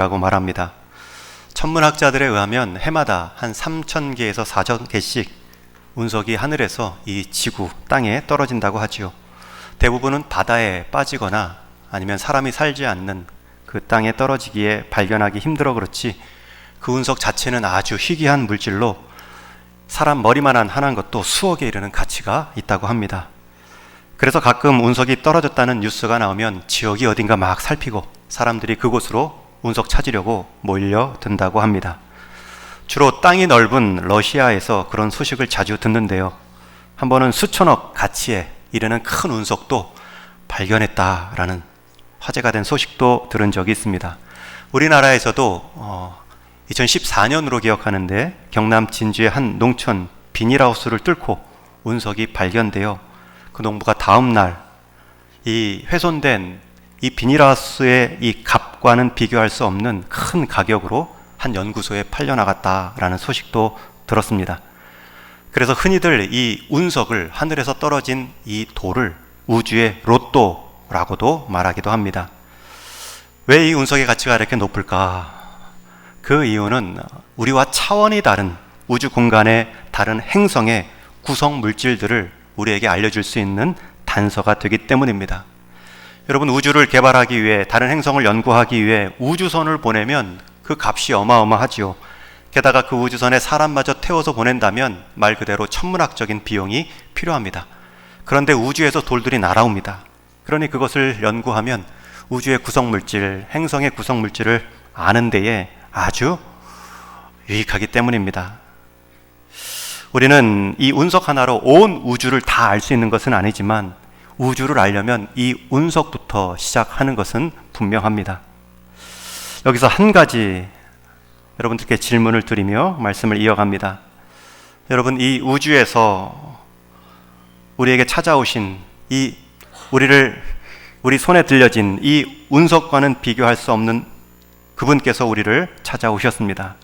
라고 말합니다. 천문학자들에 의하면 해마다 한 3,000개에서 4,000개씩 운석이 하늘에서 이 지구, 땅에 떨어진다고 하지요. 대부분은 바다에 빠지거나 아니면 사람이 살지 않는 그 땅에 떨어지기에 발견하기 힘들어 그렇지, 그 운석 자체는 아주 희귀한 물질로 사람 머리만한 하나인 것도 수억에 이르는 가치가 있다고 합니다. 그래서 가끔 운석이 떨어졌다는 뉴스가 나오면 지역이 어딘가 막 살피고 사람들이 그곳으로 운석 찾으려고 몰려든다고 합니다. 주로 땅이 넓은 러시아에서 그런 소식을 자주 듣는데요. 한 번은 수천억 가치에 이르는 큰 운석도 발견했다라는 화제가 된 소식도 들은 적이 있습니다. 우리나라에서도 2014년으로 기억하는데 경남 진주의 한 농촌 비닐하우스를 뚫고 운석이 발견되어 그 농부가 다음 날 이 훼손된 이 비닐하우스의 이 값과는 비교할 수 없는 큰 가격으로 한 연구소에 팔려나갔다라는 소식도 들었습니다. 그래서 흔히들 이 운석을, 하늘에서 떨어진 이 돌을 우주의 로또라고도 말하기도 합니다. 왜 이 운석의 가치가 이렇게 높을까? 그 이유는 우리와 차원이 다른 우주 공간의 다른 행성의 구성 물질들을 우리에게 알려줄 수 있는 단서가 되기 때문입니다. 여러분, 우주를 개발하기 위해, 다른 행성을 연구하기 위해 우주선을 보내면 그 값이 어마어마하지요. 게다가 그 우주선에 사람마저 태워서 보낸다면 말 그대로 천문학적인 비용이 필요합니다. 그런데 우주에서 돌들이 날아옵니다. 그러니 그것을 연구하면 우주의 구성물질, 행성의 구성물질을 아는 데에 아주 유익하기 때문입니다. 우리는 이 운석 하나로 온 우주를 다 알 수 있는 것은 아니지만 우주를 알려면 이 운석부터 시작하는 것은 분명합니다. 여기서 한 가지 여러분들께 질문을 드리며 말씀을 이어갑니다. 여러분, 이 우주에서 우리에게 찾아오신 우리 손에 들려진 이 운석과는 비교할 수 없는 그분께서 우리를 찾아오셨습니다.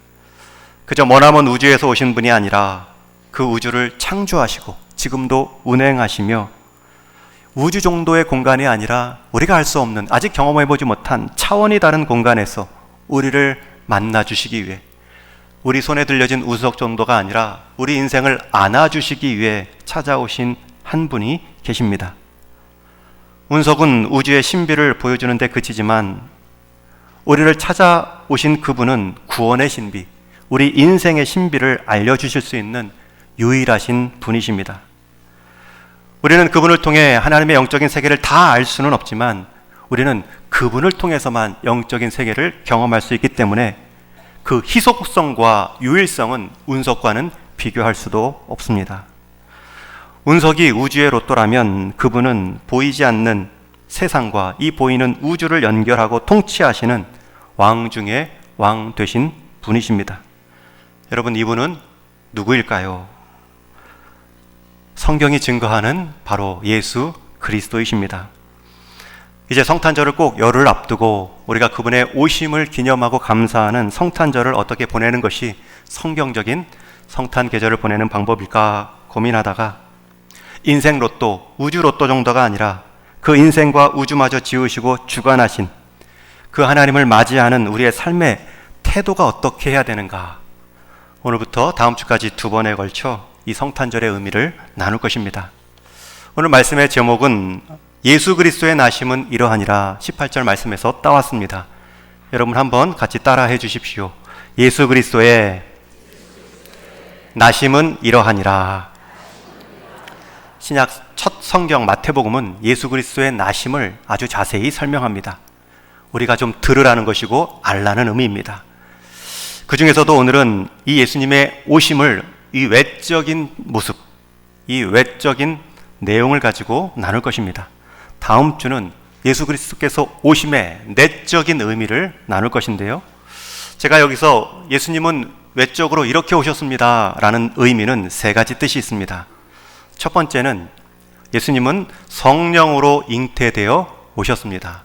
그저 머나먼 우주에서 오신 분이 아니라 그 우주를 창조하시고 지금도 운행하시며 우주 정도의 공간이 아니라 우리가 알 수 없는, 아직 경험해보지 못한 차원이 다른 공간에서 우리를 만나주시기 위해, 우리 손에 들려진 운석 정도가 아니라 우리 인생을 안아주시기 위해 찾아오신 한 분이 계십니다. 운석은 우주의 신비를 보여주는 데 그치지만 우리를 찾아오신 그분은 구원의 신비, 우리 인생의 신비를 알려주실 수 있는 유일하신 분이십니다. 우리는 그분을 통해 하나님의 영적인 세계를 다 알 수는 없지만 우리는 그분을 통해서만 영적인 세계를 경험할 수 있기 때문에 그 희소성과 유일성은 운석과는 비교할 수도 없습니다. 운석이 우주의 로또라면 그분은 보이지 않는 세상과 이 보이는 우주를 연결하고 통치하시는 왕 중에 왕 되신 분이십니다. 여러분, 이분은 누구일까요? 성경이 증거하는 바로 예수 그리스도이십니다. 이제 성탄절을 꼭 열흘 앞두고 우리가 그분의 오심을 기념하고 감사하는 성탄절을 어떻게 보내는 것이 성경적인 성탄 계절을 보내는 방법일까 고민하다가 인생 로또, 우주 로또 정도가 아니라 그 인생과 우주마저 지으시고 주관하신 그 하나님을 맞이하는 우리의 삶의 태도가 어떻게 해야 되는가, 오늘부터 다음 주까지 2번에 걸쳐 이 성탄절의 의미를 나눌 것입니다. 오늘 말씀의 제목은 예수 그리스도의 나심은 이러하니라 18절 말씀에서 따왔습니다. 여러분 한번 같이 따라해 주십시오. 예수 그리스도의 나심은 이러하니라. 신약 첫 성경 마태복음은 예수 그리스도의 나심을 아주 자세히 설명합니다. 우리가 좀 들으라는 것이고 알라는 의미입니다. 그 중에서도 오늘은 이 예수님의 오심을, 이 외적인 모습, 이 외적인 내용을 가지고 나눌 것입니다. 다음 주는 예수 그리스도께서 오심의 내적인 의미를 나눌 것인데요, 제가 여기서 예수님은 외적으로 이렇게 오셨습니다 라는 의미는 3가지 뜻이 있습니다. 첫 번째는 예수님은 성령으로 잉태되어 오셨습니다.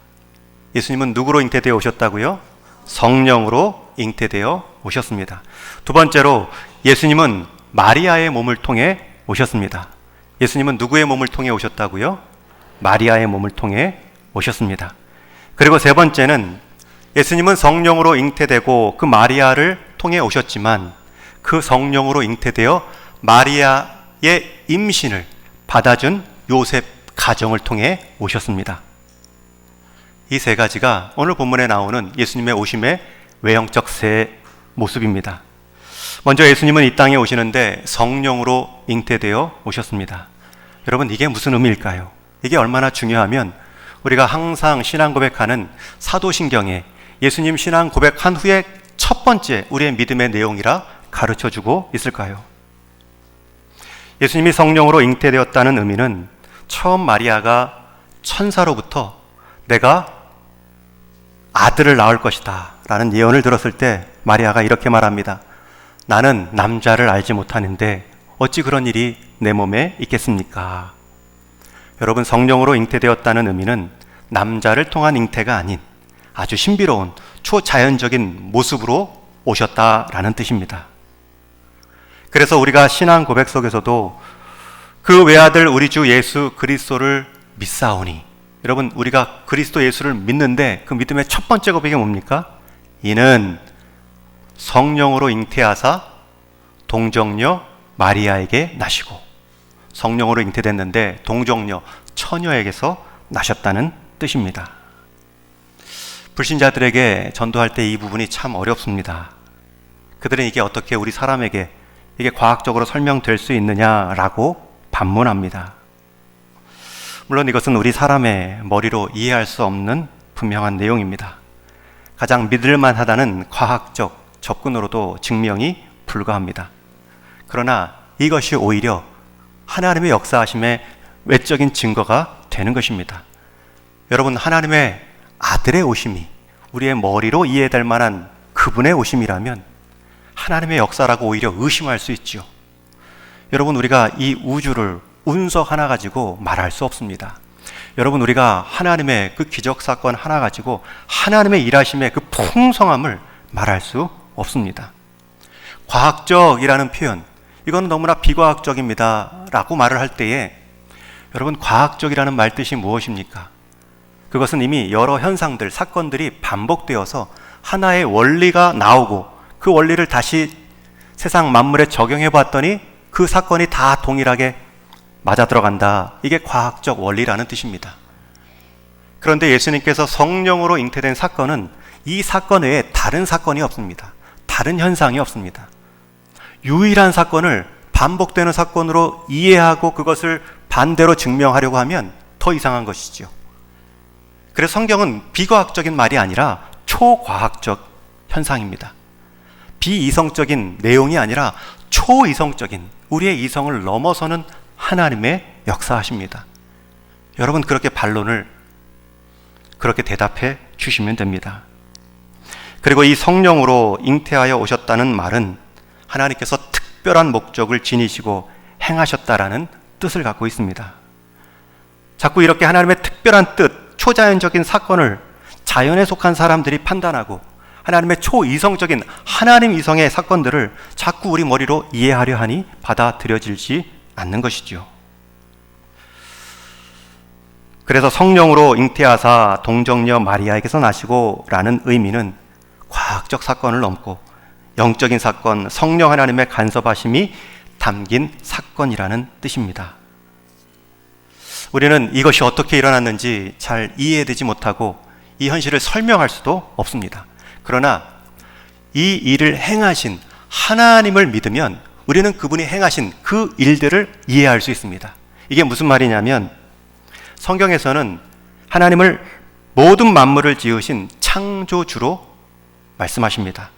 예수님은 누구로 잉태되어 오셨다고요? 성령으로 잉태되어 오셨습니다. 두 번째로 예수님은 마리아의 몸을 통해 오셨습니다. 예수님은 누구의 몸을 통해 오셨다고요? 마리아의 몸을 통해 오셨습니다. 그리고 세 번째는 예수님은 성령으로 잉태되고 그 마리아를 통해 오셨지만 그 성령으로 잉태되어 마리아의 임신을 받아준 요셉 가정을 통해 오셨습니다. 이 세 가지가 오늘 본문에 나오는 예수님의 오심의 외형적 세 모습입니다. 먼저 예수님은 이 땅에 오시는데 성령으로 잉태되어 오셨습니다. 여러분, 이게 무슨 의미일까요? 이게 얼마나 중요하면 우리가 항상 신앙 고백하는 사도신경에 예수님 신앙 고백한 후에 첫 번째 우리의 믿음의 내용이라 가르쳐주고 있을까요? 예수님이 성령으로 잉태되었다는 의미는 처음 마리아가 천사로부터 내가 아들을 낳을 것이다 라는 예언을 들었을 때 마리아가 이렇게 말합니다. 나는 남자를 알지 못하는데 어찌 그런 일이 내 몸에 있겠습니까? 여러분, 성령으로 잉태되었다는 의미는 남자를 통한 잉태가 아닌 아주 신비로운 초자연적인 모습으로 오셨다라는 뜻입니다. 그래서 우리가 신앙 고백 속에서도 그 외아들 우리 주 예수 그리스도를 믿사오니, 여러분, 우리가 그리스도 예수를 믿는데 그 믿음의 첫 번째 고백이 뭡니까? 이는 성령으로 잉태하사 동정녀 마리아에게 나시고, 성령으로 잉태됐는데 동정녀 처녀에게서 나셨다는 뜻입니다. 불신자들에게 전도할 때 이 부분이 참 어렵습니다. 그들은 이게 어떻게 우리 사람에게 이게 과학적으로 설명될 수 있느냐라고 반문합니다. 물론 이것은 우리 사람의 머리로 이해할 수 없는 분명한 내용입니다. 가장 믿을만하다는 과학적 접근으로도 증명이 불가합니다. 그러나 이것이 오히려 하나님의 역사하심의 외적인 증거가 되는 것입니다. 여러분, 하나님의 아들의 오심이 우리의 머리로 이해될 만한 그분의 오심이라면 하나님의 역사라고 오히려 의심할 수 있죠. 여러분, 우리가 이 우주를 운석 하나 가지고 말할 수 없습니다. 여러분, 우리가 하나님의 그 기적 사건 하나 가지고 하나님의 일하심의 그 풍성함을 말할 수 없습니다. 과학적이라는 표현, 이건 너무나 비과학적입니다 라고 말을 할 때에 여러분, 과학적이라는 말 뜻이 무엇입니까? 그것은 이미 여러 현상들, 사건들이 반복되어서 하나의 원리가 나오고 그 원리를 다시 세상 만물에 적용해 봤더니 그 사건이 다 동일하게 맞아 들어간다. 이게 과학적 원리라는 뜻입니다. 그런데 예수님께서 성령으로 잉태된 사건은 이 사건 외에 다른 사건이 없습니다. 다른 현상이 없습니다. 유일한 사건을 반복되는 사건으로 이해하고 그것을 반대로 증명하려고 하면 더 이상한 것이죠. 그래서 성경은 비과학적인 말이 아니라 초과학적 현상입니다. 비이성적인 내용이 아니라 초이성적인, 우리의 이성을 넘어서는 하나님의 역사하십니다. 여러분, 그렇게 반론을 그렇게 대답해 주시면 됩니다. 그리고 이 성령으로 잉태하여 오셨다는 말은 하나님께서 특별한 목적을 지니시고 행하셨다라는 뜻을 갖고 있습니다. 자꾸 이렇게 하나님의 특별한 뜻, 초자연적인 사건을 자연에 속한 사람들이 판단하고 하나님의 초이성적인 하나님 이성의 사건들을 자꾸 우리 머리로 이해하려 하니 받아들여지지 않는 것이죠. 그래서 성령으로 잉태하사 동정녀 마리아에게서 나시고 라는 의미는 과학적 사건을 넘고 영적인 사건, 성령 하나님의 간섭하심이 담긴 사건이라는 뜻입니다. 우리는 이것이 어떻게 일어났는지 잘 이해되지 못하고 이 현실을 설명할 수도 없습니다. 그러나 이 일을 행하신 하나님을 믿으면 우리는 그분이 행하신 그 일들을 이해할 수 있습니다. 이게 무슨 말이냐면 성경에서는 하나님을 모든 만물을 지으신 창조주로 말씀하십니다.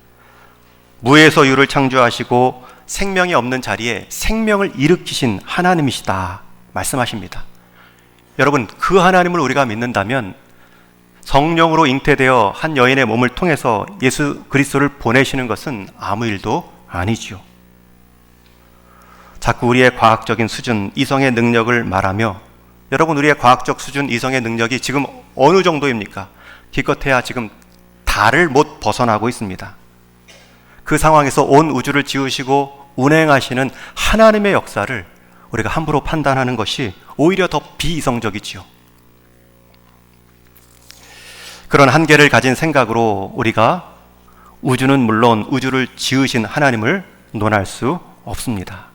무에서 유를 창조하시고 생명이 없는 자리에 생명을 일으키신 하나님이시다 말씀하십니다. 여러분, 그 하나님을 우리가 믿는다면 성령으로 잉태되어 한 여인의 몸을 통해서 예수 그리스도를 보내시는 것은 아무 일도 아니지요. 자꾸 우리의 과학적인 수준, 이성의 능력을 말하며, 여러분, 우리의 과학적 수준, 이성의 능력이 지금 어느 정도입니까? 기껏해야 지금 달을 못 벗어나고 있습니다. 그 상황에서 온 우주를 지으시고 운행하시는 하나님의 역사를 우리가 함부로 판단하는 것이 오히려 더 비이성적이지요. 그런 한계를 가진 생각으로 우리가 우주는 물론 우주를 지으신 하나님을 논할 수 없습니다.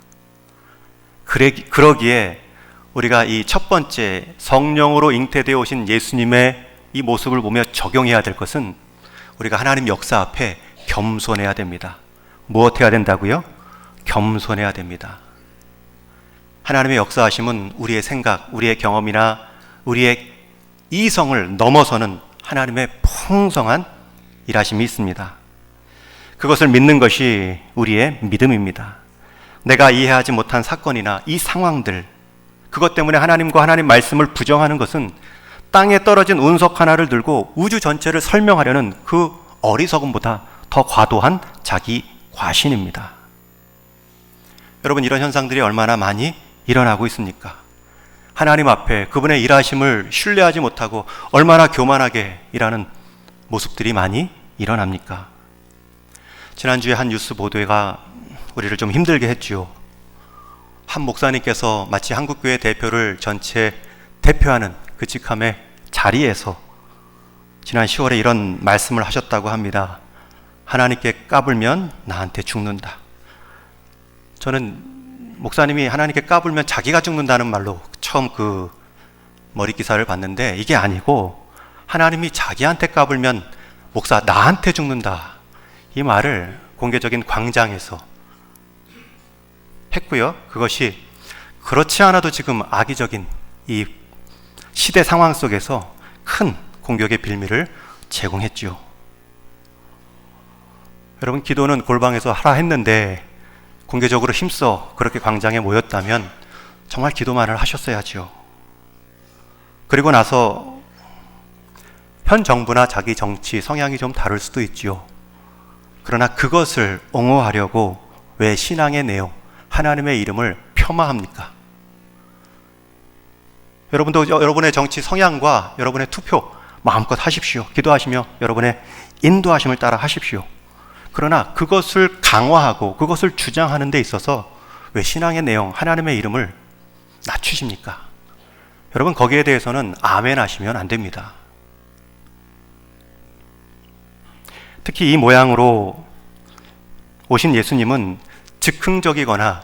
그러기에 우리가 이 첫 번째 성령으로 잉태되어 오신 예수님의 이 모습을 보며 적용해야 될 것은 우리가 하나님 역사 앞에 겸손해야 됩니다. 무엇해야 된다고요? 겸손해야 됩니다. 하나님의 역사하심은 우리의 생각, 우리의 경험이나 우리의 이성을 넘어서는 하나님의 풍성한 일하심이 있습니다. 그것을 믿는 것이 우리의 믿음입니다. 내가 이해하지 못한 사건이나 이 상황들, 그것 때문에 하나님과 하나님 말씀을 부정하는 것은 땅에 떨어진 운석 하나를 들고 우주 전체를 설명하려는 그 어리석음보다 더 과도한 자기 과신입니다. 여러분, 이런 현상들이 얼마나 많이 일어나고 있습니까? 하나님 앞에 그분의 일하심을 신뢰하지 못하고 얼마나 교만하게 일하는 모습들이 많이 일어납니까? 지난주에 한 뉴스 보도가 우리를 좀 힘들게 했지요. 한 목사님께서 마치 한국교회 대표를 전체 대표하는 그 직함의 자리에서 지난 10월에 이런 말씀을 하셨다고 합니다. 하나님께 까불면 나한테 죽는다. 저는 목사님이 하나님께 까불면 자기가 죽는다는 말로 처음 그 머리 기사를 봤는데, 이게 아니고 하나님이 자기한테 까불면 목사 나한테 죽는다, 이 말을 공개적인 광장에서 했고요. 그것이 그렇지 않아도 지금 악의적인 이 시대 상황 속에서 큰 공격의 빌미를 제공했지요. 여러분, 기도는 골방에서 하라 했는데 공개적으로 힘써 그렇게 광장에 모였다면 정말 기도만을 하셨어야지요. 그리고 나서 현 정부나 자기 정치 성향이 좀 다를 수도 있지요. 그러나 그것을 옹호하려고 왜 신앙의 내용, 하나님의 이름을 폄하합니까? 여러분도 여러분의 정치 성향과 여러분의 투표 마음껏 하십시오. 기도하시며 여러분의 인도하심을 따라 하십시오. 그러나 그것을 강화하고 그것을 주장하는 데 있어서 왜 신앙의 내용, 하나님의 이름을 낮추십니까? 여러분, 거기에 대해서는 아멘 하시면 안 됩니다. 특히 이 모양으로 오신 예수님은 즉흥적이거나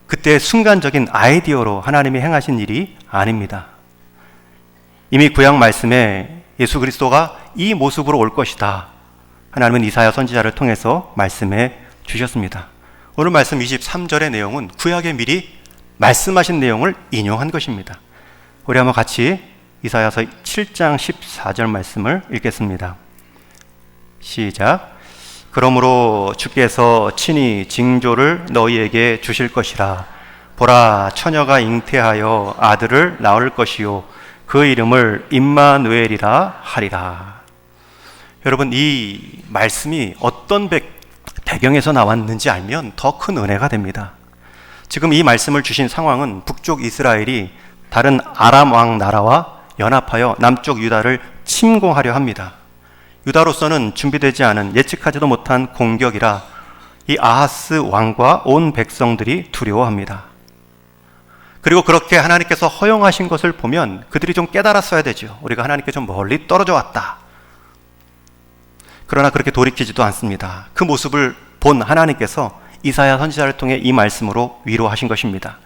그때 순간적인 아이디어로 하나님이 행하신 일이 아닙니다. 이미 구약 말씀에 예수 그리스도가 이 모습으로 올 것이다, 하나님은 이사야 선지자를 통해서 말씀해 주셨습니다. 오늘 말씀 23절의 내용은 구약에 미리 말씀하신 내용을 인용한 것입니다. 우리 한번 같이 이사야서 7장 14절 말씀을 읽겠습니다. 시작. 그러므로 주께서 친히 징조를 너희에게 주실 것이라. 보라, 처녀가 잉태하여 아들을 낳을 것이요 그 이름을 임마누엘이라 하리라. 여러분, 이 말씀이 어떤 배경에서 나왔는지 알면 더 큰 은혜가 됩니다. 지금 이 말씀을 주신 상황은 북쪽 이스라엘이 다른 아람 왕 나라와 연합하여 남쪽 유다를 침공하려 합니다. 유다로서는 준비되지 않은, 예측하지도 못한 공격이라 이 아하스 왕과 온 백성들이 두려워합니다. 그리고 그렇게 하나님께서 허용하신 것을 보면 그들이 좀 깨달았어야 되죠. 우리가 하나님께 좀 멀리 떨어져 왔다. 그러나 그렇게 돌이키지도 않습니다. 그 모습을 본 하나님께서 이사야 선지자를 통해 이 말씀으로 위로하신 것입니다.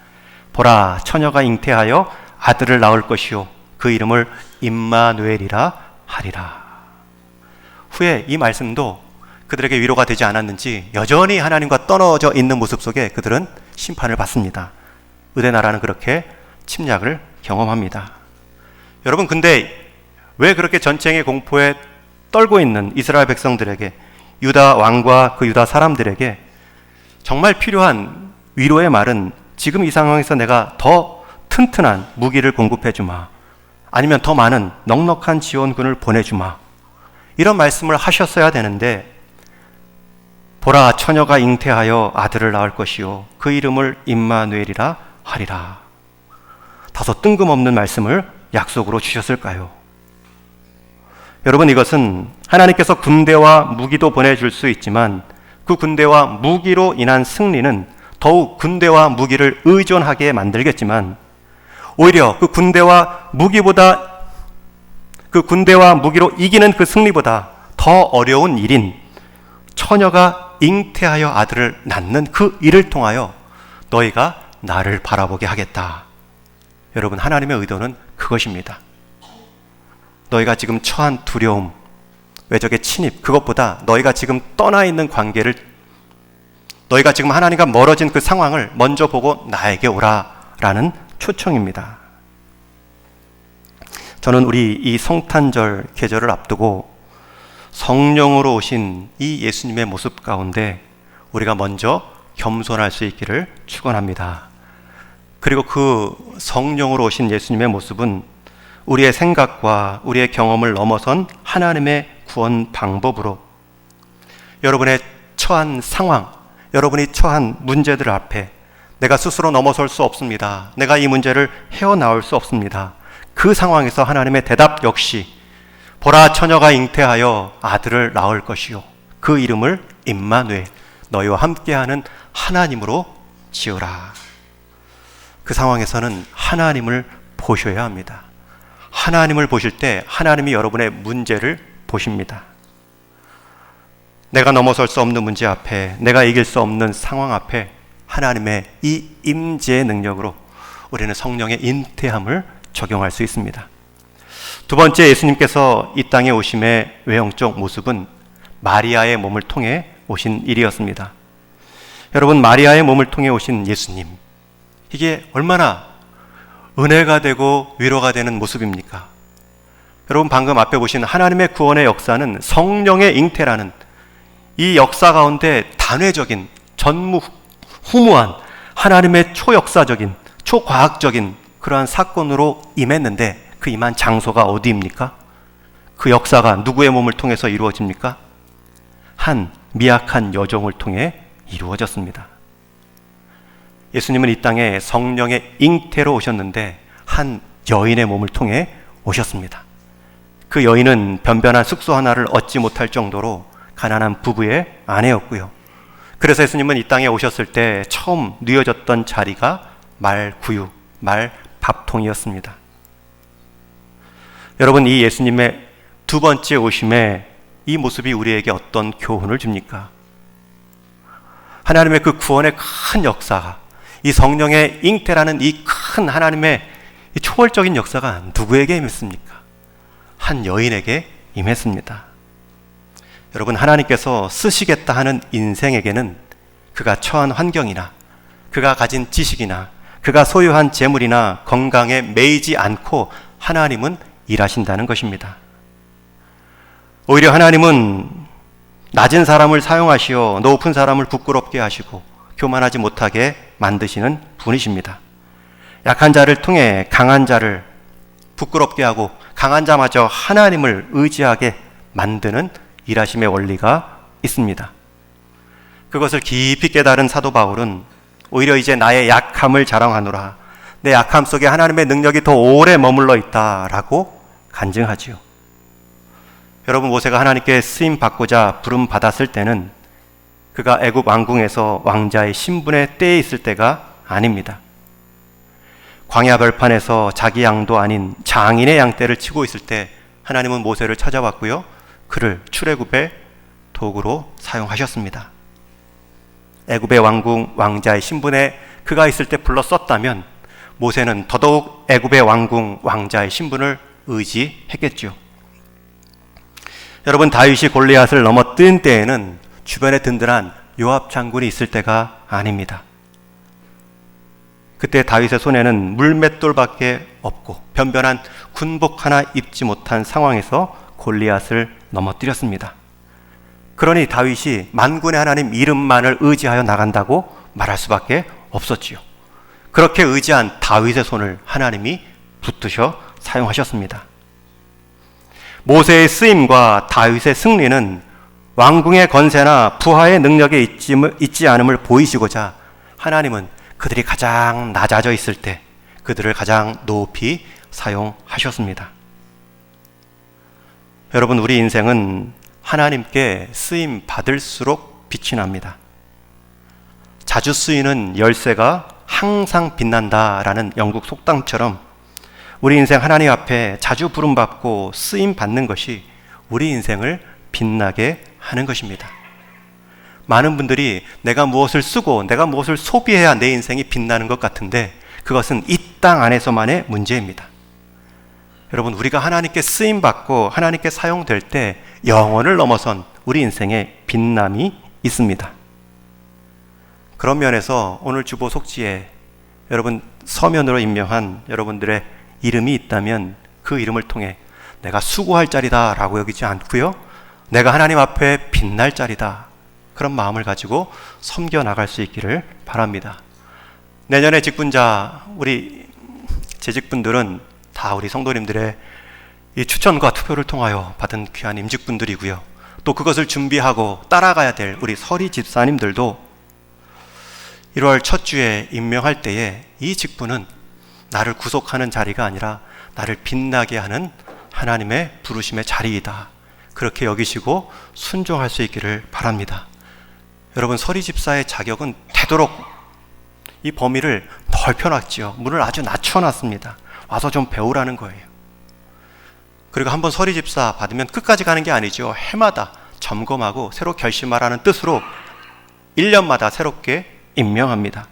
보라, 처녀가 잉태하여 아들을 낳을 것이요 그 이름을 임마누엘이라 하리라. 후에 이 말씀도 그들에게 위로가 되지 않았는지 여전히 하나님과 떨어져 있는 모습 속에 그들은 심판을 받습니다. 의대나라는 그렇게 침략을 경험합니다. 여러분, 근데 왜 그렇게 전쟁의 공포에 떨고 있는 이스라엘 백성들에게, 유다 왕과 그 유다 사람들에게 정말 필요한 위로의 말은 지금 이 상황에서 내가 더 튼튼한 무기를 공급해 주마, 아니면 더 많은 넉넉한 지원군을 보내주마, 이런 말씀을 하셨어야 되는데, 보라, 처녀가 잉태하여 아들을 낳을 것이요 그 이름을 임마누엘이라 하리라. 다소 뜬금없는 말씀을 약속으로 주셨을까요? 여러분, 이것은 하나님께서 군대와 무기도 보내줄 수 있지만 그 군대와 무기로 인한 승리는 더욱 군대와 무기를 의존하게 만들겠지만, 오히려 그 군대와 무기보다 그 군대와 무기로 이기는 그 승리보다 더 어려운 일인 처녀가 잉태하여 아들을 낳는 그 일을 통하여 너희가 나를 바라보게 하겠다. 여러분, 하나님의 의도는 그것입니다. 너희가 지금 처한 두려움, 외적의 침입, 그것보다 너희가 지금 떠나 있는 관계를, 너희가 지금 하나님과 멀어진 그 상황을 먼저 보고 나에게 오라라는 초청입니다. 저는 우리 이 성탄절 계절을 앞두고 성령으로 오신 이 예수님의 모습 가운데 우리가 먼저 겸손할 수 있기를 축원합니다. 그리고 그 성령으로 오신 예수님의 모습은 우리의 생각과 우리의 경험을 넘어선 하나님의 구원 방법으로 여러분의 처한 상황, 여러분이 처한 문제들 앞에 내가 스스로 넘어설 수 없습니다. 내가 이 문제를 헤어나올 수 없습니다. 그 상황에서 하나님의 대답 역시 보라, 처녀가 잉태하여 아들을 낳을 것이요 그 이름을 임마누엘, 너희와 함께하는 하나님으로 지으라. 그 상황에서는 하나님을 보셔야 합니다. 하나님을 보실 때 하나님이 여러분의 문제를 보십니다. 내가 넘어설 수 없는 문제 앞에, 내가 이길 수 없는 상황 앞에 하나님의 이 임재의 능력으로 우리는 성령의 잉태함을 적용할 수 있습니다. 두 번째, 예수님께서 이 땅에 오심의 외형적 모습은 마리아의 몸을 통해 오신 일이었습니다. 여러분, 마리아의 몸을 통해 오신 예수님, 이게 얼마나 은혜가 되고 위로가 되는 모습입니까? 여러분, 방금 앞에 보신 하나님의 구원의 역사는 성령의 잉태라는 이 역사 가운데 단회적인, 전무후무한 하나님의 초역사적인, 초과학적인 그러한 사건으로 임했는데 그 임한 장소가 어디입니까? 그 역사가 누구의 몸을 통해서 이루어집니까? 한 미약한 여종을 통해 이루어졌습니다. 예수님은 이 땅에 성령의 잉태로 오셨는데 한 여인의 몸을 통해 오셨습니다. 그 여인은 변변한 숙소 하나를 얻지 못할 정도로 가난한 부부의 아내였고요. 그래서 예수님은 이 땅에 오셨을 때 처음 누워졌던 자리가 말구유, 말밥통이었습니다. 여러분, 이 예수님의 두 번째 오심에 이 모습이 우리에게 어떤 교훈을 줍니까? 하나님의 그 구원의 큰 역사가, 이 성령의 잉태라는 이 큰 하나님의 이 초월적인 역사가 누구에게 임했습니까? 한 여인에게 임했습니다. 여러분, 하나님께서 쓰시겠다 하는 인생에게는 그가 처한 환경이나 그가 가진 지식이나 그가 소유한 재물이나 건강에 매이지 않고 하나님은 일하신다는 것입니다. 오히려 하나님은 낮은 사람을 사용하시어 높은 사람을 부끄럽게 하시고 교만하지 못하게 만드시는 분이십니다. 약한 자를 통해 강한 자를 부끄럽게 하고 강한 자마저 하나님을 의지하게 만드는 일하심의 원리가 있습니다. 그것을 깊이 깨달은 사도 바울은 오히려 이제 나의 약함을 자랑하노라, 내 약함 속에 하나님의 능력이 더 오래 머물러 있다라고 간증하지요. 여러분, 모세가 하나님께 쓰임 받고자 부름 받았을 때는 그가 애굽 왕궁에서 왕자의 신분의 때에 있을 때가 아닙니다. 광야 벌판에서 자기 양도 아닌 장인의 양떼를 치고 있을 때 하나님은 모세를 찾아왔고요, 그를 출애굽의 도구로 사용하셨습니다. 애굽의 왕궁 왕자의 신분에 그가 있을 때 불러 썼다면 모세는 더더욱 애굽의 왕궁 왕자의 신분을 의지했겠죠. 여러분, 다윗이 골리앗을 넘어뜨린 때에는 주변에 든든한 요압 장군이 있을 때가 아닙니다. 그때 다윗의 손에는 물맷돌밖에 없고 변변한 군복 하나 입지 못한 상황에서 골리앗을 넘어뜨렸습니다. 그러니 다윗이 만군의 하나님 이름만을 의지하여 나간다고 말할 수밖에 없었지요. 그렇게 의지한 다윗의 손을 하나님이 붙드셔 사용하셨습니다. 모세의 쓰임과 다윗의 승리는 왕궁의 건세나 부하의 능력에 있지 않음을 보이시고자 하나님은 그들이 가장 낮아져 있을 때 그들을 가장 높이 사용하셨습니다. 여러분, 우리 인생은 하나님께 쓰임 받을수록 빛이 납니다. 자주 쓰이는 열쇠가 항상 빛난다라는 영국 속담처럼 우리 인생 하나님 앞에 자주 부름받고 쓰임 받는 것이 우리 인생을 빛나게 하는 것입니다. 많은 분들이 내가 무엇을 쓰고 내가 무엇을 소비해야 내 인생이 빛나는 것 같은데 그것은 이 땅 안에서만의 문제입니다. 여러분, 우리가 하나님께 쓰임 받고 하나님께 사용될 때 영원을 넘어선 우리 인생에 빛남이 있습니다. 그런 면에서 오늘 주보 속지에 여러분 서면으로 임명한 여러분들의 이름이 있다면 그 이름을 통해 내가 수고할 자리다 라고 여기지 않고요, 내가 하나님 앞에 빛날 자리다, 그런 마음을 가지고 섬겨 나갈 수 있기를 바랍니다. 내년에 직분자 우리 재직분들은 다 우리 성도님들의 이 추천과 투표를 통하여 받은 귀한 임직분들이고요, 또 그것을 준비하고 따라가야 될 우리 서리 집사님들도 1월 첫 주에 임명할 때에 이 직분은 나를 구속하는 자리가 아니라 나를 빛나게 하는 하나님의 부르심의 자리이다, 그렇게 여기시고 순종할 수 있기를 바랍니다. 여러분, 서리 집사의 자격은 되도록 이 범위를 넓혀놨지요. 문을 아주 낮춰놨습니다. 와서 좀 배우라는 거예요. 그리고 한번 서리 집사 받으면 끝까지 가는 게 아니죠. 해마다 점검하고 새로 결심하라는 뜻으로 1년마다 새롭게 임명합니다.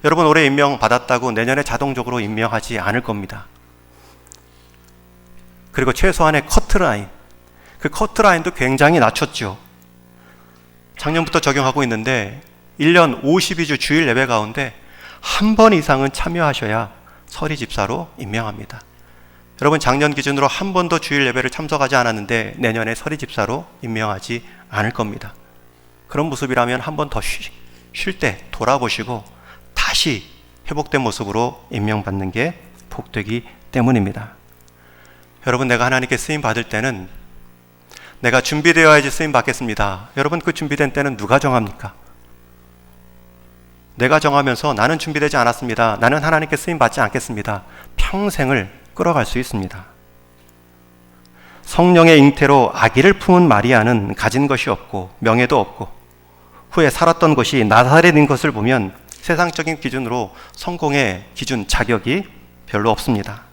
여러분, 올해 임명 받았다고 내년에 자동적으로 임명하지 않을 겁니다. 그리고 최소한의 커트라인, 그 커트라인도 굉장히 낮췄죠. 작년부터 적용하고 있는데 1년 52주 주일 예배 가운데 한 번 이상은 참여하셔야 서리 집사로 임명합니다. 여러분, 작년 기준으로 한 번도 주일 예배를 참석하지 않았는데 내년에 서리 집사로 임명하지 않을 겁니다. 그런 모습이라면 한 번 더 쉴 때 돌아보시고 다시 회복된 모습으로 임명받는 게 복되기 때문입니다. 여러분, 내가 하나님께 쓰임 받을 때는 내가 준비되어야지 쓰임 받겠습니다. 여러분, 그 준비된 때는 누가 정합니까? 내가 정하면서 나는 준비되지 않았습니다, 나는 하나님께 쓰임 받지 않겠습니다, 평생을 끌어갈 수 있습니다. 성령의 잉태로 아기를 품은 마리아는 가진 것이 없고 명예도 없고 후에 살았던 것이 나사렛인 것을 보면 세상적인 기준으로 성공의 기준, 자격이 별로 없습니다.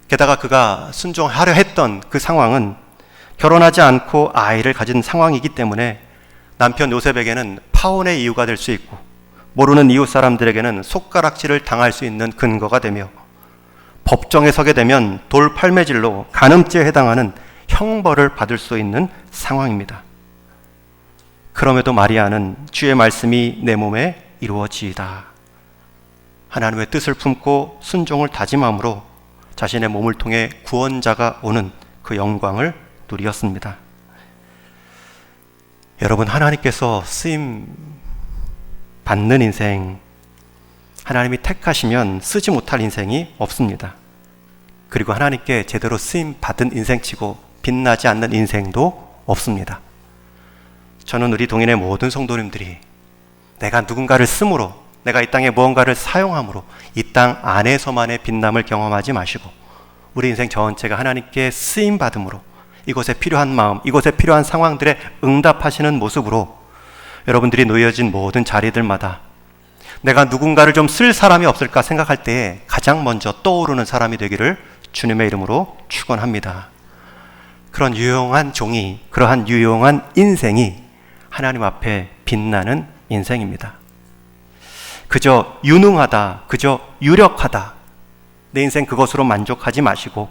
게다가 그가 순종하려 했던 그 상황은 결혼하지 않고 아이를 가진 상황이기 때문에 남편 요셉에게는 파혼의 이유가 될 수 있고 모르는 이웃 사람들에게는 손가락질을 당할 수 있는 근거가 되며 법정에 서게 되면 돌팔매질로 간음죄에 해당하는 형벌을 받을 수 있는 상황입니다. 그럼에도 마리아는 주의 말씀이 내 몸에 이루어지이다, 하나님의 뜻을 품고 순종을 다짐함으로 자신의 몸을 통해 구원자가 오는 그 영광을 누리었습니다. 여러분, 하나님께서 쓰임 받는 인생, 하나님이 택하시면 쓰지 못할 인생이 없습니다. 그리고 하나님께 제대로 쓰임 받은 인생치고 빛나지 않는 인생도 없습니다. 저는 우리 동인의 모든 성도님들이 내가 누군가를 쓰므로, 내가 이 땅에 무언가를 사용함으로 이 땅 안에서만의 빛남을 경험하지 마시고 우리 인생 전체가 하나님께 쓰임 받음으로 이곳에 필요한 마음, 이곳에 필요한 상황들에 응답하시는 모습으로 여러분들이 놓여진 모든 자리들마다 내가 누군가를 좀 쓸 사람이 없을까 생각할 때에 가장 먼저 떠오르는 사람이 되기를 주님의 이름으로 축원합니다. 그런 유용한 종이, 그러한 유용한 인생이 하나님 앞에 빛나는 인생입니다. 그저 유능하다, 그저 유력하다, 내 인생 그것으로 만족하지 마시고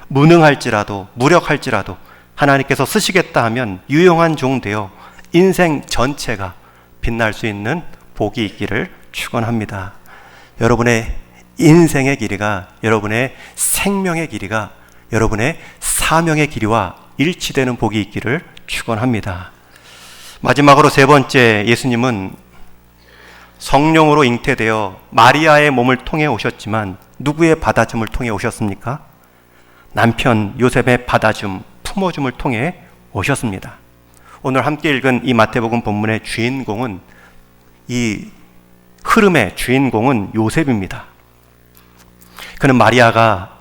무능할지라도 무력할지라도 하나님께서 쓰시겠다 하면 유용한 종 되어 인생 전체가 빛날 수 있는 복이 있기를 축원합니다. 여러분의 인생의 길이가, 여러분의 생명의 길이가 여러분의 사명의 길이와 일치되는 복이 있기를 축원합니다. 마지막으로 세 번째, 예수님은 성령으로 잉태되어 마리아의 몸을 통해 오셨지만 누구의 받아줌을 통해 오셨습니까? 남편 요셉의 받아줌, 품어줌을 통해 오셨습니다. 오늘 함께 읽은 이 마태복음 본문의 주인공은, 이 흐름의 주인공은 요셉입니다. 그는 마리아가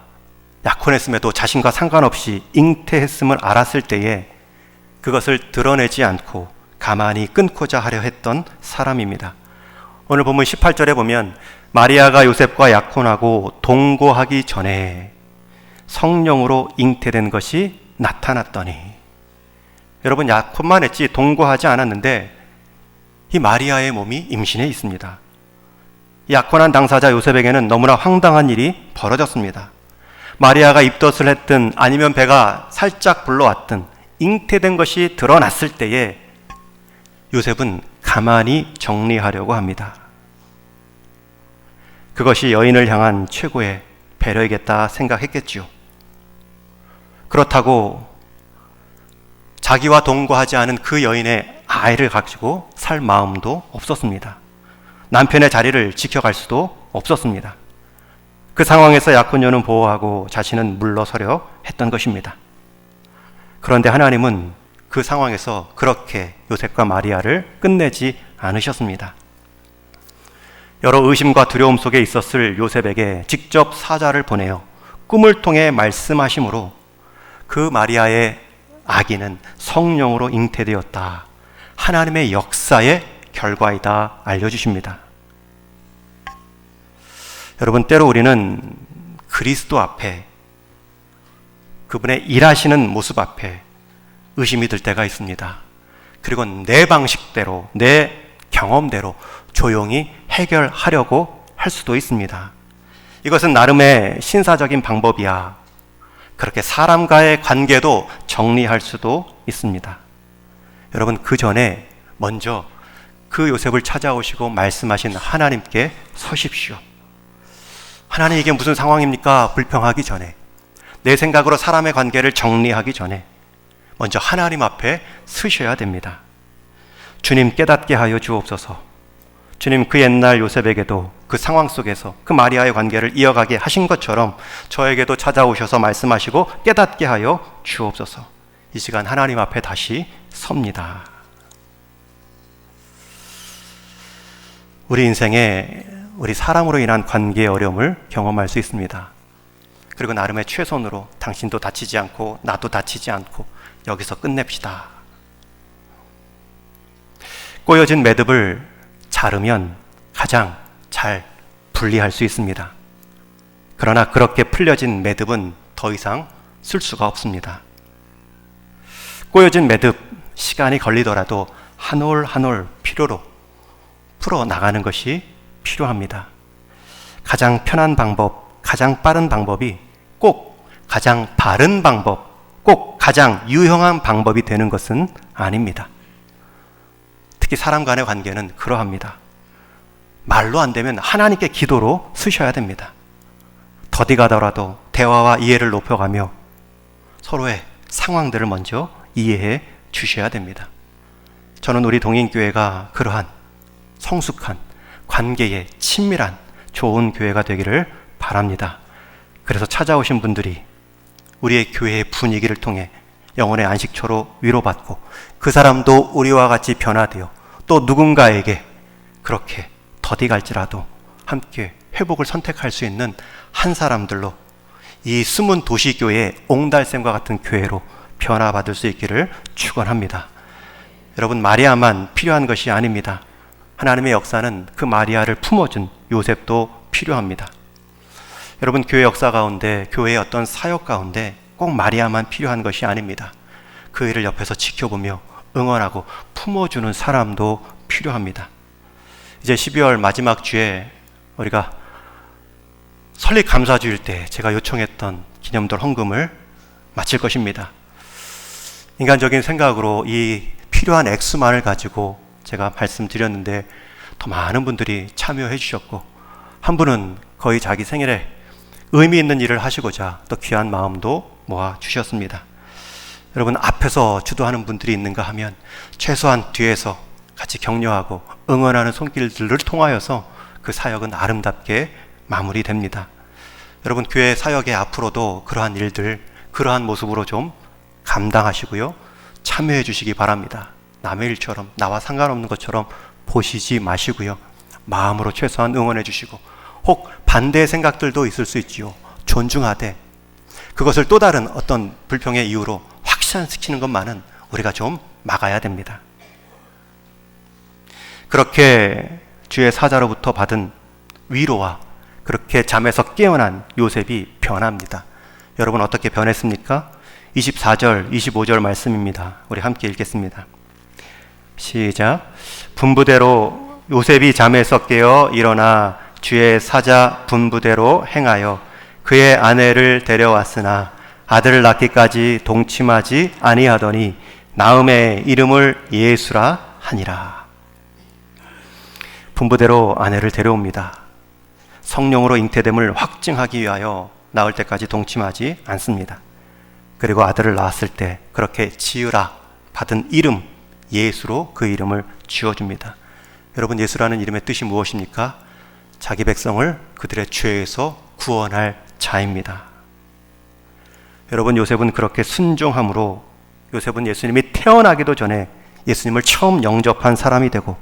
약혼했음에도 자신과 상관없이 잉태했음을 알았을 때에 그것을 드러내지 않고 가만히 끊고자 하려 했던 사람입니다. 오늘 본문 18절에 보면 마리아가 요셉과 약혼하고 동거하기 전에 성령으로 잉태된 것이 나타났더니, 여러분, 약혼만 했지 동거하지 않았는데 이 마리아의 몸이 임신해 있습니다. 약혼한 당사자 요셉에게는 너무나 황당한 일이 벌어졌습니다. 마리아가 입덧을 했든 아니면 배가 살짝 불러왔든 잉태된 것이 드러났을 때에 요셉은 가만히 정리하려고 합니다. 그것이 여인을 향한 최고의 배려이겠다 생각했겠지요. 그렇다고 자기와 동거하지 않은 그 여인의 아이를 가지고 살 마음도 없었습니다. 남편의 자리를 지켜갈 수도 없었습니다. 그 상황에서 약혼녀는 보호하고 자신은 물러서려 했던 것입니다. 그런데 하나님은 그 상황에서 그렇게 요셉과 마리아를 끝내지 않으셨습니다. 여러 의심과 두려움 속에 있었을 요셉에게 직접 사자를 보내어 꿈을 통해 말씀하심으로 그 마리아의 아기는 성령으로 잉태되었다, 하나님의 역사의 결과이다 알려주십니다. 여러분, 때로 우리는 그리스도 앞에, 그분의 일하시는 모습 앞에 의심이 들 때가 있습니다. 그리고 내 방식대로, 내 경험대로 조용히 해결하려고 할 수도 있습니다. 이것은 나름의 신사적인 방법이야. 그렇게 사람과의 관계도 정리할 수도 있습니다. 여러분, 그 전에 먼저 그 요셉을 찾아오시고 말씀하신 하나님께 서십시오. 하나님, 이게 무슨 상황입니까? 불평하기 전에, 내 생각으로 사람의 관계를 정리하기 전에 먼저 하나님 앞에 서셔야 됩니다. 주님, 깨닫게 하여 주옵소서. 주님, 그 옛날 요셉에게도 그 상황 속에서 그 마리아의 관계를 이어가게 하신 것처럼 저에게도 찾아오셔서 말씀하시고 깨닫게 하여 주옵소서. 이 시간 하나님 앞에 다시 섭니다. 우리 인생에 우리 사람으로 인한 관계의 어려움을 경험할 수 있습니다. 그리고 나름의 최선으로 당신도 다치지 않고 나도 다치지 않고 여기서 끝냅시다. 꼬여진 매듭을 자르면 가장 잘 분리할 수 있습니다. 그러나 그렇게 풀려진 매듭은 더 이상 쓸 수가 없습니다. 꼬여진 매듭, 시간이 걸리더라도 한 올 한 올 필요로 풀어나가는 것이 필요합니다. 가장 편한 방법, 가장 빠른 방법이 꼭 가장 바른 방법, 꼭 가장 유용한 방법이 되는 것은 아닙니다. 특히 사람 간의 관계는 그러합니다. 말로 안 되면 하나님께 기도로 쓰셔야 됩니다. 더디 가더라도 대화와 이해를 높여가며 서로의 상황들을 먼저 이해해 주셔야 됩니다. 저는 우리 동인교회가 그러한 성숙한 관계에 친밀한 좋은 교회가 되기를 바랍니다. 그래서 찾아오신 분들이 우리의 교회의 분위기를 통해 영혼의 안식처로 위로받고 그 사람도 우리와 같이 변화되어 또 누군가에게 그렇게 더디 갈지라도 함께 회복을 선택할 수 있는 한 사람들로 이 숨은 도시교회의 옹달샘과 같은 교회로 변화받을 수 있기를 축원합니다. 여러분, 마리아만 필요한 것이 아닙니다. 하나님의 역사는 그 마리아를 품어준 요셉도 필요합니다. 여러분, 교회 역사 가운데, 교회의 어떤 사역 가운데 꼭 마리아만 필요한 것이 아닙니다. 그 일을 옆에서 지켜보며 응원하고 품어주는 사람도 필요합니다. 이제 12월 마지막 주에 우리가 설립 감사주일 때 제가 요청했던 기념돌 헌금을 마칠 것입니다. 인간적인 생각으로 이 필요한 액수만을 가지고 제가 말씀드렸는데 더 많은 분들이 참여해 주셨고, 한 분은 거의 자기 생일에 의미 있는 일을 하시고자 또 귀한 마음도 모아 주셨습니다. 여러분, 앞에서 주도하는 분들이 있는가 하면 최소한 뒤에서 같이 격려하고 응원하는 손길들을 통하여서 그 사역은 아름답게 마무리됩니다. 여러분, 교회 사역의 앞으로도 그러한 일들, 그러한 모습으로 좀 감당하시고요, 참여해 주시기 바랍니다. 남의 일처럼, 나와 상관없는 것처럼 보시지 마시고요, 마음으로 최소한 응원해 주시고, 혹 반대의 생각들도 있을 수 있지요. 존중하되 그것을 또 다른 어떤 불평의 이유로 확산시키는 것만은 우리가 좀 막아야 됩니다. 그렇게 주의 사자로부터 받은 위로와 그렇게 잠에서 깨어난 요셉이 변합니다. 여러분 어떻게 변했습니까? 24절, 25절 말씀입니다. 우리 함께 읽겠습니다. 시작. 분부대로 요셉이 잠에서 깨어 일어나 주의 사자 분부대로 행하여 그의 아내를 데려왔으나 아들을 낳기까지 동침하지 아니하더니 나음의 이름을 예수라 하니라. 분부대로 아내를 데려옵니다. 성령으로 잉태됨을 확증하기 위하여 낳을 때까지 동침하지 않습니다. 그리고 아들을 낳았을 때 그렇게 지으라 받은 이름 예수로 그 이름을 지어줍니다. 여러분, 예수라는 이름의 뜻이 무엇입니까? 자기 백성을 그들의 죄에서 구원할 자입니다. 여러분, 요셉은 그렇게 순종함으로 요셉은 예수님이 태어나기도 전에 예수님을 처음 영접한 사람이 되고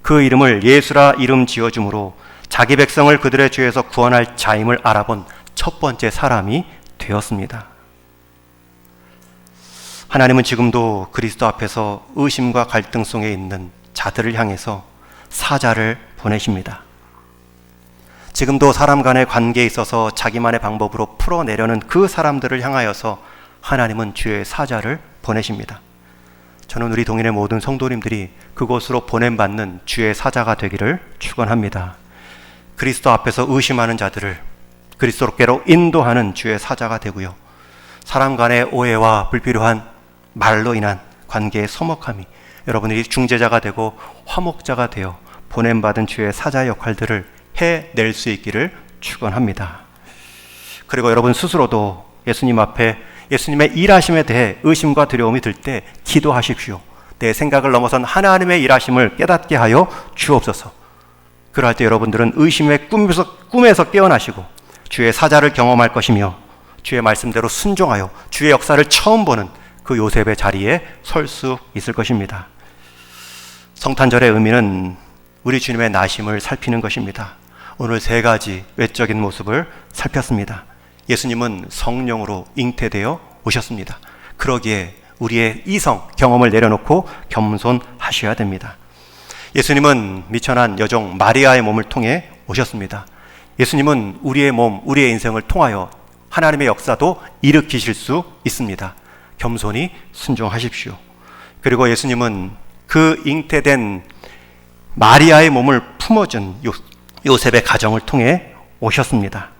그 이름을 예수라 이름 지어줌으로 자기 백성을 그들의 죄에서 구원할 자임을 알아본 첫 번째 사람이 되었습니다. 하나님은 지금도 그리스도 앞에서 의심과 갈등 속에 있는 자들을 향해서 사자를 보내십니다. 지금도 사람 간의 관계에 있어서 자기만의 방법으로 풀어내려는 그 사람들을 향하여서 하나님은 주의 사자를 보내십니다. 저는 우리 동인의 모든 성도님들이 그곳으로 보냄받는 주의 사자가 되기를 축원합니다. 그리스도 앞에서 의심하는 자들을 그리스도께로 인도하는 주의 사자가 되고요. 사람 간의 오해와 불필요한 말로 인한 관계의 서먹함이 여러분들이 중재자가 되고 화목자가 되어 보냄받은 주의 사자의 역할들을 해낼 수 있기를 축원합니다. 그리고 여러분 스스로도 예수님 앞에 예수님의 일하심에 대해 의심과 두려움이 들 때 기도하십시오. 내 생각을 넘어선 하나님의 일하심을 깨닫게 하여 주옵소서. 그럴 때 여러분들은 의심의 꿈에서 깨어나시고 주의 사자를 경험할 것이며 주의 말씀대로 순종하여 주의 역사를 처음 보는 그 요셉의 자리에 설 수 있을 것입니다. 성탄절의 의미는 우리 주님의 나심을 살피는 것입니다. 오늘 세 가지 외적인 모습을 살폈습니다. 예수님은 성령으로 잉태되어 오셨습니다. 그러기에 우리의 이성, 경험을 내려놓고 겸손하셔야 됩니다. 예수님은 미천한 여종 마리아의 몸을 통해 오셨습니다. 예수님은 우리의 몸, 우리의 인생을 통하여 하나님의 역사도 일으키실 수 있습니다. 겸손히 순종하십시오. 그리고 예수님은 그 잉태된 마리아의 몸을 품어준 요셉의 가정을 통해 오셨습니다.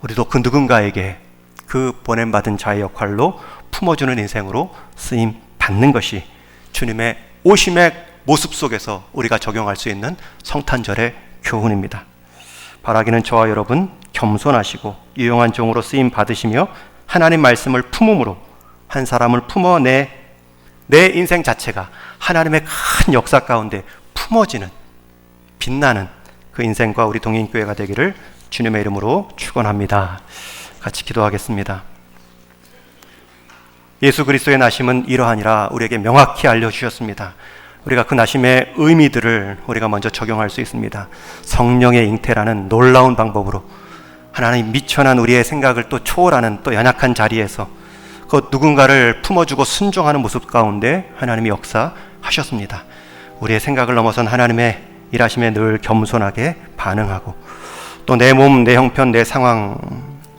우리도 그 누군가에게 그 보냄받은 자의 역할로 품어주는 인생으로 쓰임 받는 것이 주님의 오심의 모습 속에서 우리가 적용할 수 있는 성탄절의 교훈입니다. 바라기는 저와 여러분 겸손하시고 유용한 종으로 쓰임 받으시며 하나님 말씀을 품음으로 한 사람을 품어 내 인생 자체가 하나님의 큰 역사 가운데 품어지는 빛나는 그 인생과 우리 동인교회가 되기를 주님의 이름으로 축원합니다. 같이 기도하겠습니다. 예수 그리스도의 나심은 이러하니라 우리에게 명확히 알려주셨습니다. 우리가 그 나심의 의미들을 우리가 먼저 적용할 수 있습니다. 성령의 잉태라는 놀라운 방법으로 하나님 미천한 우리의 생각을 또 초월하는 또 연약한 자리에서 그 누군가를 품어주고 순종하는 모습 가운데 하나님이 역사하셨습니다. 우리의 생각을 넘어선 하나님의 일하심에 늘 겸손하게 반응하고 또 내 몸, 내 형편, 내 상황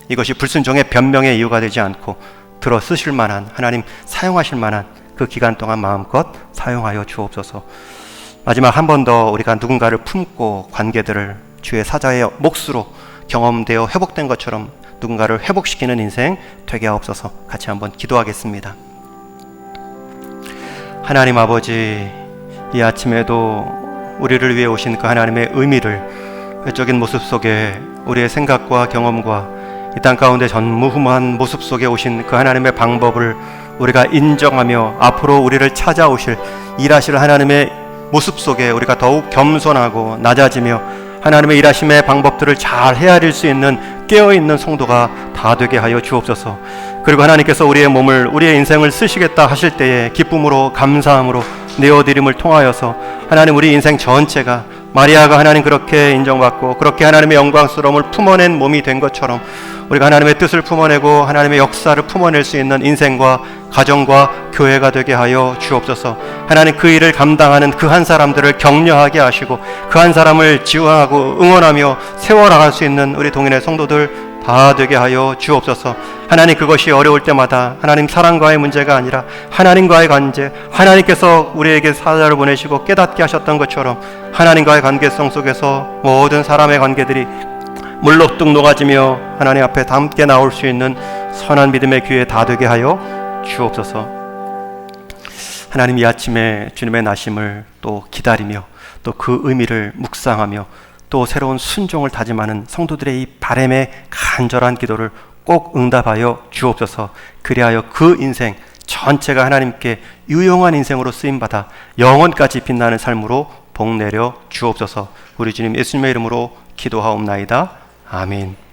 이것이 불순종의 변명의 이유가 되지 않고 들어 쓰실 만한 하나님 사용하실 만한 그 기간 동안 마음껏 사용하여 주옵소서. 마지막 한 번 더 우리가 누군가를 품고 관계들을 주의 사자의 몫으로 경험되어 회복된 것처럼 누군가를 회복시키는 인생 되게 하옵소서. 같이 한번 기도하겠습니다. 하나님 아버지, 이 아침에도 우리를 위해 오신 그 하나님의 의미를 외적인 모습 속에 우리의 생각과 경험과 이 땅 가운데 전무후무한 모습 속에 오신 그 하나님의 방법을 우리가 인정하며 앞으로 우리를 찾아오실 일하실 하나님의 모습 속에 우리가 더욱 겸손하고 낮아지며 하나님의 일하심의 방법들을 잘 헤아릴 수 있는 깨어있는 성도가 다 되게 하여 주옵소서. 그리고 하나님께서 우리의 몸을 우리의 인생을 쓰시겠다 하실 때에 기쁨으로 감사함으로 내어드림을 통하여서 하나님 우리 인생 전체가 마리아가 하나님 그렇게 인정받고 그렇게 하나님의 영광스러움을 품어낸 몸이 된 것처럼 우리가 하나님의 뜻을 품어내고 하나님의 역사를 품어낼 수 있는 인생과 가정과 교회가 되게 하여 주옵소서. 하나님 그 일을 감당하는 그 한 사람들을 격려하게 하시고 그 한 사람을 지원하고 응원하며 세워나갈 수 있는 우리 동인의 성도들 다 되게 하여 주옵소서. 하나님 그것이 어려울 때마다 하나님 사랑과의 문제가 아니라 하나님과의 관계, 하나님께서 우리에게 사자를 보내시고 깨닫게 하셨던 것처럼 하나님과의 관계성 속에서 모든 사람의 관계들이 물럭뚝 녹아지며 하나님 앞에 함께 나올 수 있는 선한 믿음의 기회 다 되게 하여 주옵소서. 하나님 이 아침에 주님의 나심을 또 기다리며 또 그 의미를 묵상하며 또 새로운 순종을 다짐하는 성도들의 이 바람의 간절한 기도를 꼭 응답하여 주옵소서. 그리하여 그 인생 전체가 하나님께 유용한 인생으로 쓰임받아 영원까지 빛나는 삶으로 복 내려 주옵소서. 우리 주님 예수님의 이름으로 기도하옵나이다. 아멘.